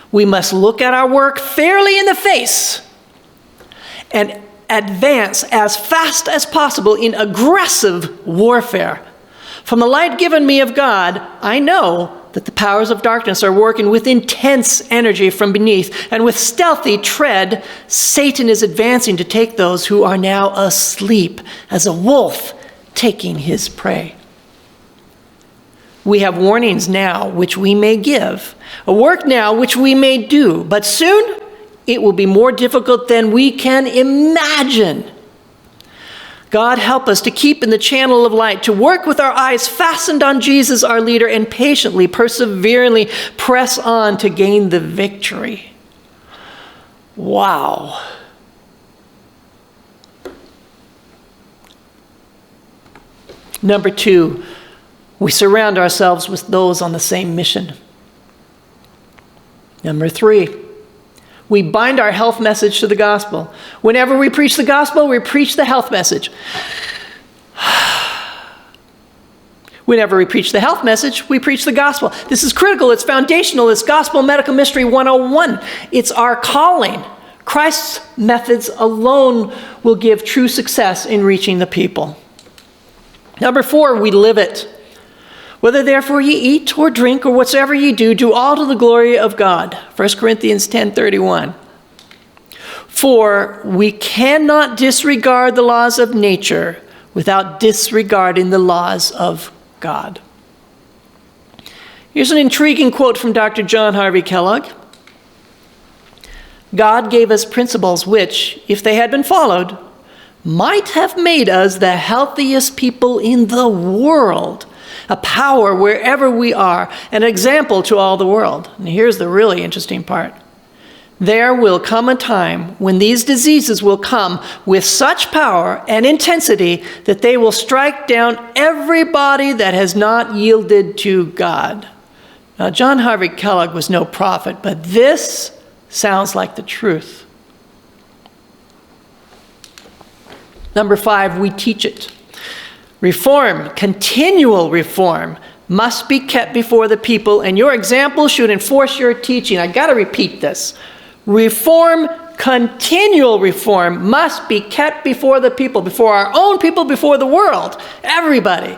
We must look at our work fairly in the face and advance as fast as possible in aggressive warfare. From the light given me of God, I know that the powers of darkness are working with intense energy from beneath, and with stealthy tread, Satan is advancing to take those who are now asleep as a wolf taking his prey. We have warnings now which we may give, a work now which we may do, but soon it will be more difficult than we can imagine. God, help us to keep in the channel of light, to work with our eyes fastened on Jesus, our leader, and patiently, perseveringly press on to gain the victory. Wow. Number 2, we surround ourselves with those on the same mission. Number 3, we bind our health message to the gospel. Whenever we preach the gospel, we preach the health message. Whenever we preach the health message, we preach the gospel. This is critical. It's foundational. It's Gospel Medical Mystery 101. It's our calling. Christ's methods alone will give true success in reaching the people. Number 4, we live it. Whether therefore ye eat or drink or whatsoever ye do, do all to the glory of God. 1 Corinthians 10:31. For we cannot disregard the laws of nature without disregarding the laws of God. Here's an intriguing quote from Dr. John Harvey Kellogg. God gave us principles which, if they had been followed, might have made us the healthiest people in the world, a power wherever we are, an example to all the world. And here's the really interesting part. There will come a time when these diseases will come with such power and intensity that they will strike down everybody that has not yielded to God. Now, John Harvey Kellogg was no prophet, but this sounds like the truth. Number 5, we teach it. Reform, continual reform, must be kept before the people, and your example should enforce your teaching. I got to repeat this. Reform, continual reform, must be kept before the people, before our own people, before the world, everybody.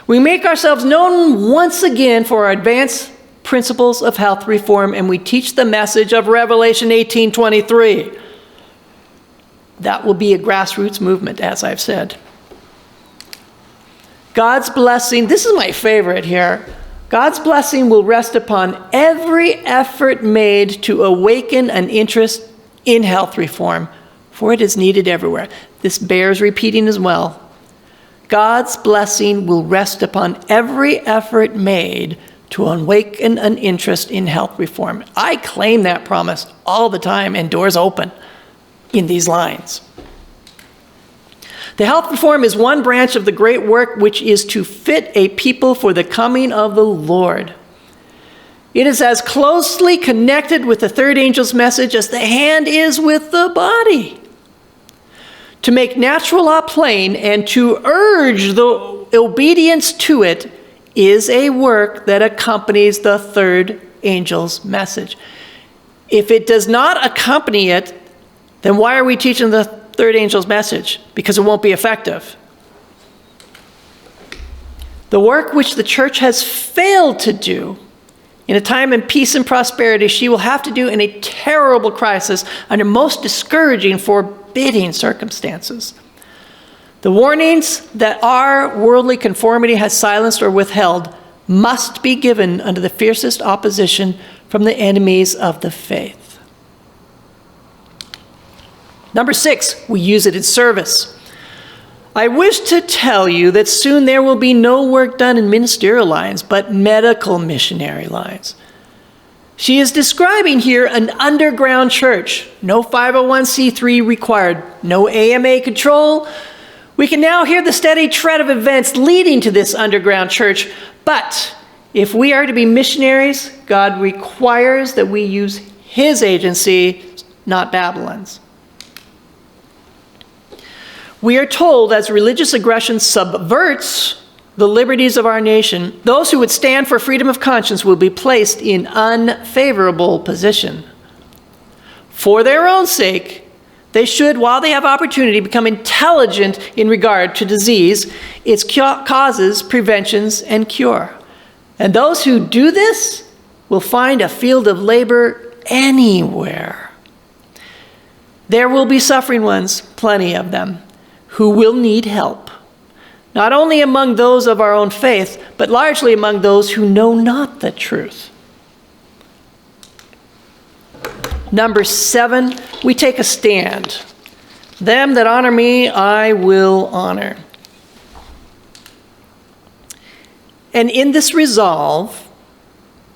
We make ourselves known once again for our advanced principles of health reform, and we teach the message of Revelation 18:23. That will be a grassroots movement, as I've said. God's blessing, this is my favorite here. God's blessing will rest upon every effort made to awaken an interest in health reform, for it is needed everywhere. This bears repeating as well. God's blessing will rest upon every effort made to awaken an interest in health reform. I claim that promise all the time, and doors open in these lines. The health reform is one branch of the great work which is to fit a people for the coming of the Lord. It is as closely connected with the third angel's message as the hand is with the body. To make natural law plain and to urge the obedience to it is a work that accompanies the third angel's message. If it does not accompany it, then why are we teaching the third angel's message? Because it won't be effective. The work which the church has failed to do in a time of peace and prosperity, she will have to do in a terrible crisis under most discouraging, forbidding circumstances. The warnings that our worldly conformity has silenced or withheld must be given under the fiercest opposition from the enemies of the faith. Number 6, we use it in service. I wish to tell you that soon there will be no work done in ministerial lines, but medical missionary lines. She is describing here an underground church. No 501c3 required, no AMA control. We can now hear the steady tread of events leading to this underground church, but if we are to be missionaries, God requires that we use his agency, not Babylon's. We are told as religious aggression subverts the liberties of our nation, those who would stand for freedom of conscience will be placed in unfavorable position. For their own sake, they should, while they have opportunity, become intelligent in regard to disease, its causes, preventions, and cure. And those who do this will find a field of labor anywhere. There will be suffering ones, plenty of them, who will need help. not only among those of our own faith, but largely among those who know not the truth. Number 7, we take a stand. Them that honor me, I will honor. And in this resolve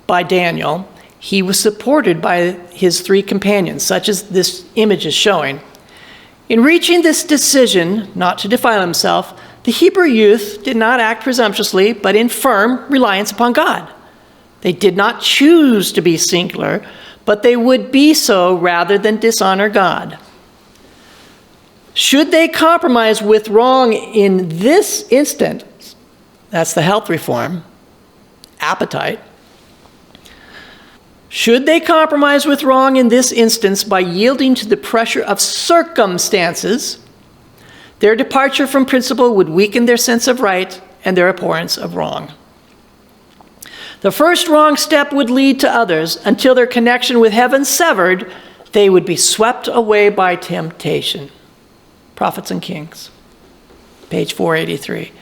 by Daniel, he was supported by his 3 companions, such as this image is showing. In reaching this decision not to defile himself, the Hebrew youth did not act presumptuously, but in firm reliance upon God. They did not choose to be singular, but they would be so rather than dishonor God. Should they compromise with wrong in this instant, that's the health reform, appetite. Should they compromise with wrong in this instance by yielding to the pressure of circumstances, their departure from principle would weaken their sense of right and their abhorrence of wrong. The first wrong step would lead to others. Until their connection with heaven severed, they would be swept away by temptation. Prophets and Kings, page 483.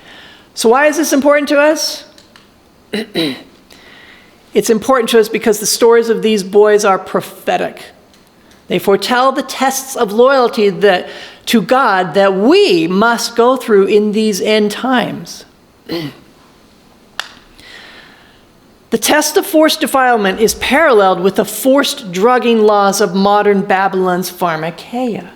So why is this important to us? It's important to us because the stories of these boys are prophetic. They foretell the tests of loyalty to God that we must go through in these end times. The test of forced defilement is paralleled with the forced drugging laws of modern Babylon's pharmakeia.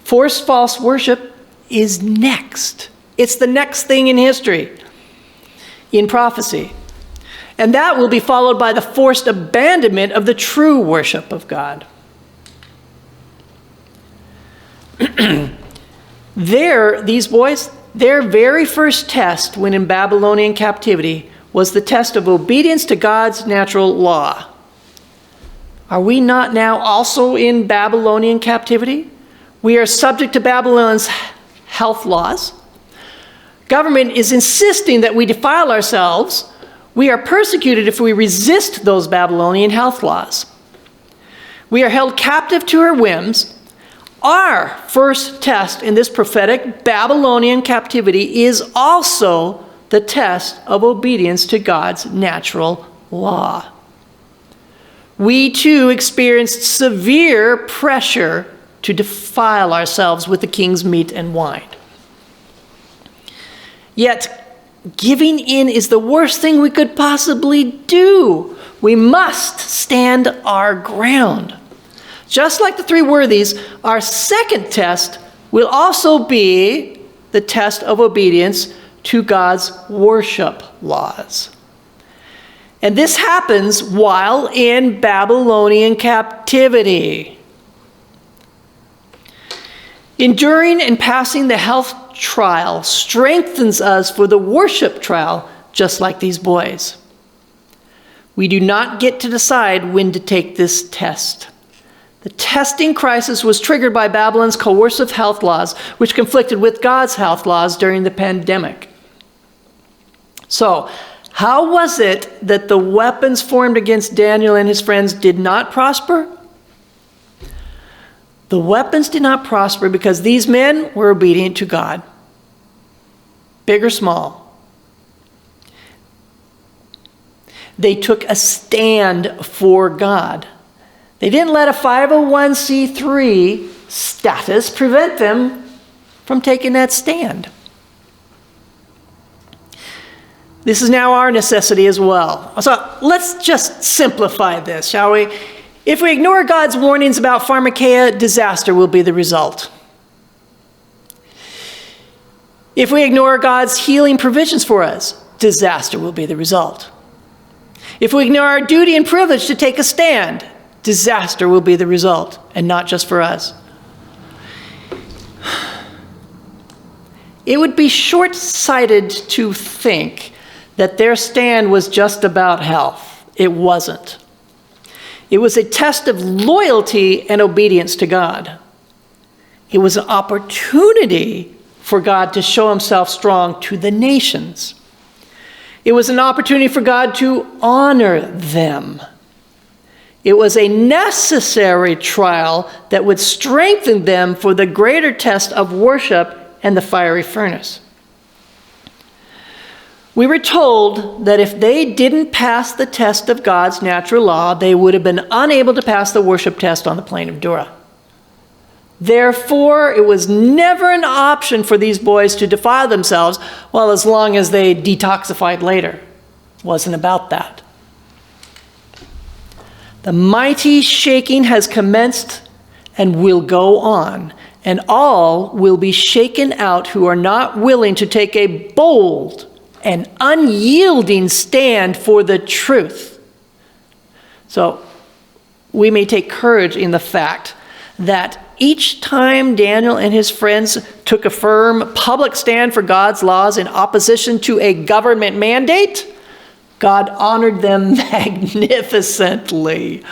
Forced false worship is next. It's the next thing in history, in prophecy. And that will be followed by the forced abandonment of the true worship of God. These boys, their very first test when in Babylonian captivity was the test of obedience to God's natural law. Are we not now also in Babylonian captivity? We are subject to Babylon's health laws. Government is insisting that we defile ourselves. We are persecuted if we resist those Babylonian health laws. We are held captive to her whims. Our first test in this prophetic Babylonian captivity is also the test of obedience to God's natural law. We too experienced severe pressure to defile ourselves with the king's meat and wine. Yet, giving in is the worst thing we could possibly do. We must stand our ground. Just like the 3 worthies, our second test will also be the test of obedience to God's worship laws. And this happens while in Babylonian captivity. Enduring and passing the health trial strengthens us for the worship trial, just like these boys. We do not get to decide when to take this test. The testing crisis was triggered by Babylon's coercive health laws, which conflicted with God's health laws during the pandemic. So, how was it that the weapons formed against Daniel and his friends did not prosper? The weapons did not prosper because these men were obedient to God, big or small. They took a stand for God. They didn't let a 501c3 status prevent them from taking that stand. This is now our necessity as well. So let's just simplify this, shall we? If we ignore God's warnings about pharmakeia, disaster will be the result. If we ignore God's healing provisions for us, disaster will be the result. If we ignore our duty and privilege to take a stand, disaster will be the result, and not just for us. It would be short-sighted to think that their stand was just about health. It wasn't. It was a test of loyalty and obedience to God. It was an opportunity for God to show himself strong to the nations. It was an opportunity for God to honor them. It was a necessary trial that would strengthen them for the greater test of worship and the fiery furnace. We were told that if they didn't pass the test of God's natural law, they would have been unable to pass the worship test on the plain of Dura. Therefore, it was never an option for these boys to defile themselves, well, as long as they detoxified later. It wasn't about that. The mighty shaking has commenced and will go on, and all will be shaken out who are not willing to take a bold and unyielding stand for the truth. So we may take courage in the fact that each time Daniel and his friends took a firm public stand for God's laws in opposition to a government mandate, God honored them magnificently.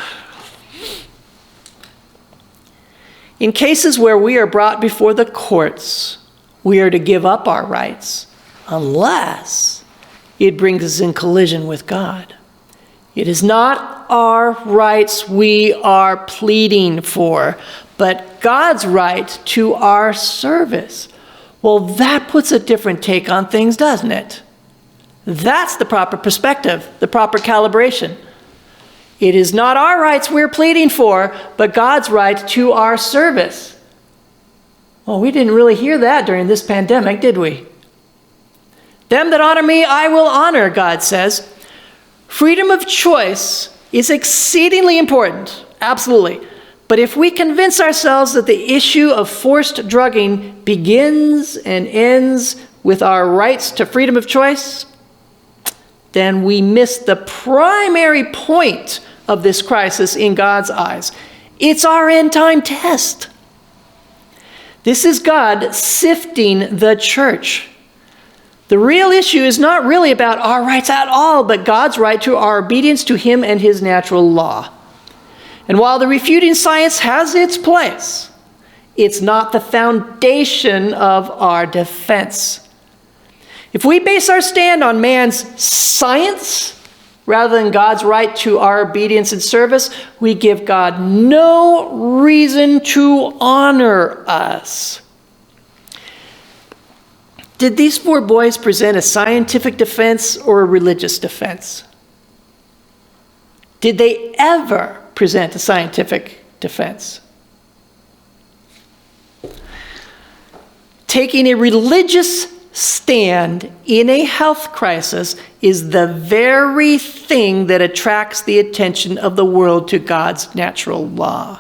In cases where we are brought before the courts, we are to give up our rights unless it brings us in collision with God. It is not our rights we are pleading for, but God's right to our service. Well, that puts a different take on things, doesn't it? That's the proper perspective, the proper calibration. It is not our rights we're pleading for, but God's right to our service. Well, we didn't really hear that during this pandemic, did we? Them that honor me, I will honor, God says. Freedom of choice is exceedingly important, absolutely. But if we convince ourselves that the issue of forced drugging begins and ends with our rights to freedom of choice, then we miss the primary point of this crisis in God's eyes. It's our end-time test. This is God sifting the church. The real issue is not really about our rights at all, but God's right to our obedience to him and his natural law. And while the refuting science has its place, it's not the foundation of our defense. If we base our stand on man's science rather than God's right to our obedience and service, we give God no reason to honor us. Did these four boys present a scientific defense or a religious defense? Did they ever present a scientific defense? Taking a religious stand in a health crisis is the very thing that attracts the attention of the world to God's natural law.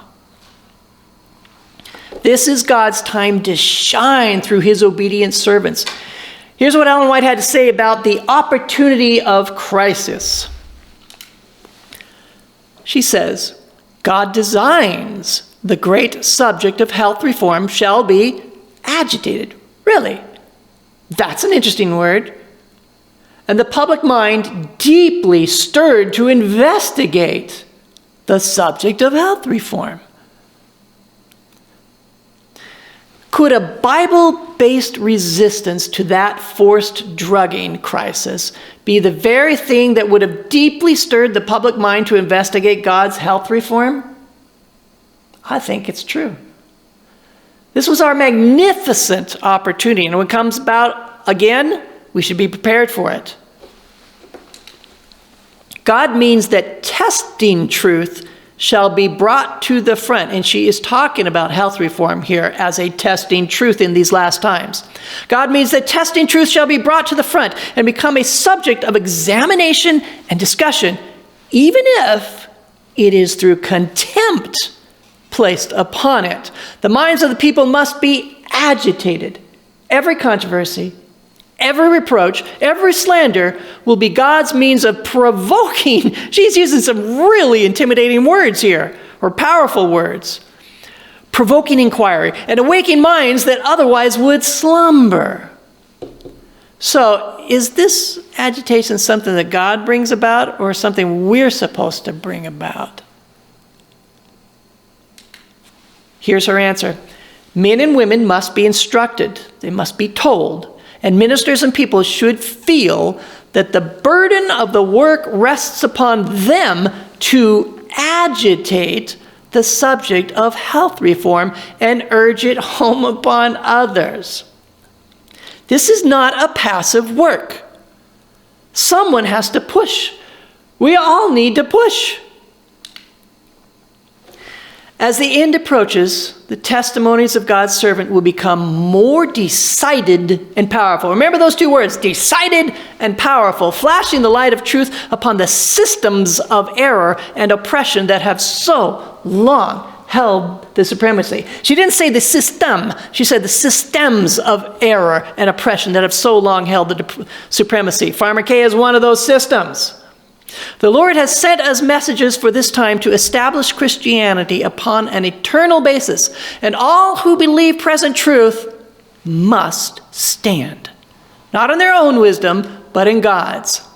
This is God's time to shine through his obedient servants. Here's what Ellen White had to say about the opportunity of crisis. She says, God designs the great subject of health reform shall be agitated. Really? That's an interesting word. And the public mind deeply stirred to investigate the subject of health reform. Could a Bible-based resistance to that forced drugging crisis be the very thing that would have deeply stirred the public mind to investigate God's health reform? I think it's true. This was our magnificent opportunity, and when it comes about again, we should be prepared for it. God means that testing truth shall be brought to the front. And she is talking about health reform here as a testing truth in these last times. God means that testing truth shall be brought to the front and become a subject of examination and discussion, even if it is through contempt placed upon it. The minds of the people must be agitated. Every controversy, every reproach, every slander will be God's means of provoking. She's using some really intimidating words here, or powerful words. Provoking inquiry and awaking minds that otherwise would slumber. So, is this agitation something that God brings about or something we're supposed to bring about? Here's her answer. Men and women must be instructed. They must be told. And ministers and people should feel that the burden of the work rests upon them to agitate the subject of health reform and urge it home upon others. This is not a passive work. Someone has to push. We all need to push. As the end approaches, the testimonies of God's servant will become more decided and powerful. Remember those two words, decided and powerful, flashing the light of truth upon the systems of error and oppression that have so long held the supremacy. She didn't say the system. She said the systems of error and oppression that have so long held the supremacy. Pharmakeia is one of those systems. The Lord has sent us messages for this time to establish Christianity upon an eternal basis, and all who believe present truth must stand, not in their own wisdom, but in God's.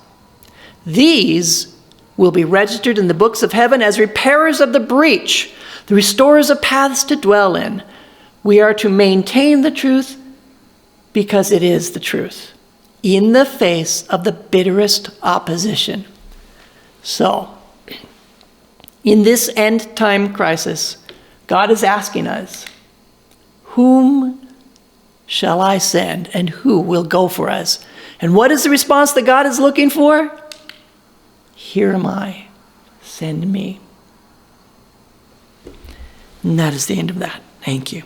These will be registered in the books of heaven as repairers of the breach, the restorers of paths to dwell in. We are to maintain the truth because it is the truth, in the face of the bitterest opposition. So, in this end time crisis, God is asking us, whom shall I send and who will go for us? And what is the response that God is looking for? Here am I, send me. And that is the end of that. Thank you.